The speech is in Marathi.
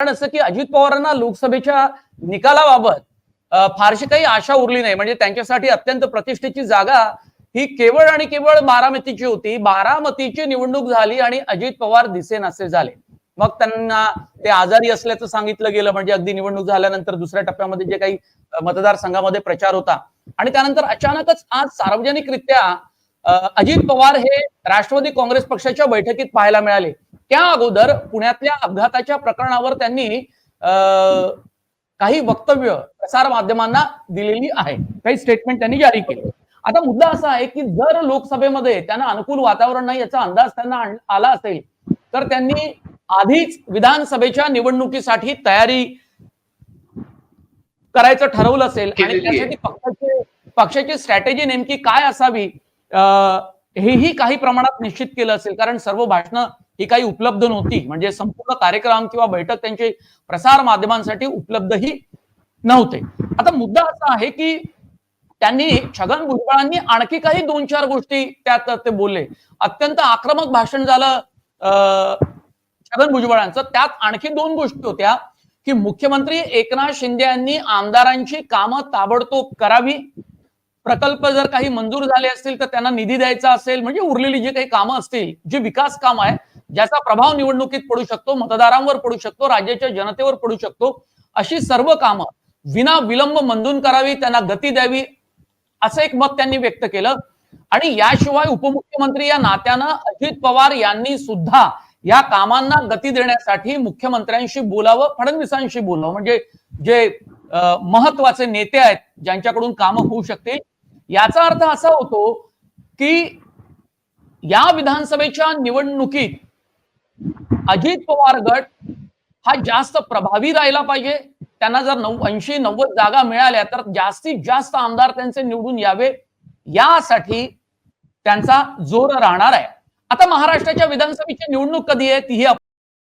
कारण असं की अजित पवारांना लोकसभेच्या निकालाबाबत फारशी काही आशा उरली नाही. म्हणजे त्यांच्यासाठी अत्यंत प्रतिष्ठेची जागा ही केवळ आणि केवळ बारामतीची होती. बारामतीची निवडणूक झाली आणि अजित पवार दिसेनासे झाले. मग त्यांना ते आजारी असल्याचं सांगितलं गेलं. म्हणजे अगदी निवडणूक झाल्यानंतर दुसऱ्या टप्प्यामध्ये जे काही मतदारसंघामध्ये प्रचार होता आणि त्यानंतर अचानकच आज सार्वजनिकरित्या अजित पवार हे राष्ट्रवादी काँग्रेस पक्षाच्या बैठकीत पाहायला मिळाले. त्या अगोदर पुण्यातल्या अपघाताच्या प्रकरणावर त्यांनी काही वक्तव्य प्रसार माध्यमांना दिलेली आहे. काही स्टेटमेंट त्यांनी जारी केले. आता मुद्दा असा आहे की जर लोकसभेमध्ये त्यांना अनुकूल वातावरण नाही याचा अंदाज त्यांना आला असेल तर त्यांनी आधीच विधानसभेच्या निवडणुकीसाठी तयारी करायचं ठरवलं असेल आणि त्यासाठी पक्षाची स्ट्रॅटेजी नेमकी काय असावी हेही काही प्रमाणात निश्चित केलं असेल. कारण सर्व भाषणं ही काही उपलब्ध नव्हती. म्हणजे संपूर्ण कार्यक्रम किंवा बैठक त्यांचे प्रसार माध्यमांसाठी उपलब्धही नव्हते. आता मुद्दा असा आहे की त्यांनी छगन भुजबळांनी आणखी काही 2-4 गोष्टी त्यात ते बोलले. अत्यंत आक्रमक भाषण झालं छगन भुजबळांचं. त्यात आणखी 2 गोष्टी होत्या की मुख्यमंत्री एकनाथ शिंदे यांनी आमदारांची कामं ताबडतोब करावी. प्रकल्प जर काही मंजूर झाले असतील तर त्यांना निधी द्यायचा असेल. म्हणजे उरलेली जी काही कामं असतील, जी विकास काम आहे ज्याचा प्रभाव निवडणुकीत पडू शकतो, मतदारांवर पडू शकतो, राज्याच्या जनतेवर पडू शकतो, अशी सर्व कामं विना विलंब मंजूर करावी, त्यांना गती द्यावी असं एक मत त्यांनी व्यक्त केलं. आणि याशिवाय उपमुख्यमंत्री या नात्यानं अजित पवार यांनी सुद्धा या कामांना गती देण्यासाठी मुख्यमंत्र्यांशी बोलावं, फडणवीसांशी बोलावं. म्हणजे जे महत्वाचे नेते आहेत ज्यांच्याकडून कामं होऊ शकतील. याचा अर्थ असा होतो की या विधानसभेच्या निवडणुकीत अजित पवार गट हा जास्त प्रभावी राहिला पाहिजे. त्यांना जर 80-90 जागा मिळाल्या तर जास्तीत जास्त आमदार त्यांचे निवडून यावे, यासाठी त्यांचा जोर राहणार आहे. आता महाराष्ट्राच्या विधानसभेची निवडणूक कधी आहे तीही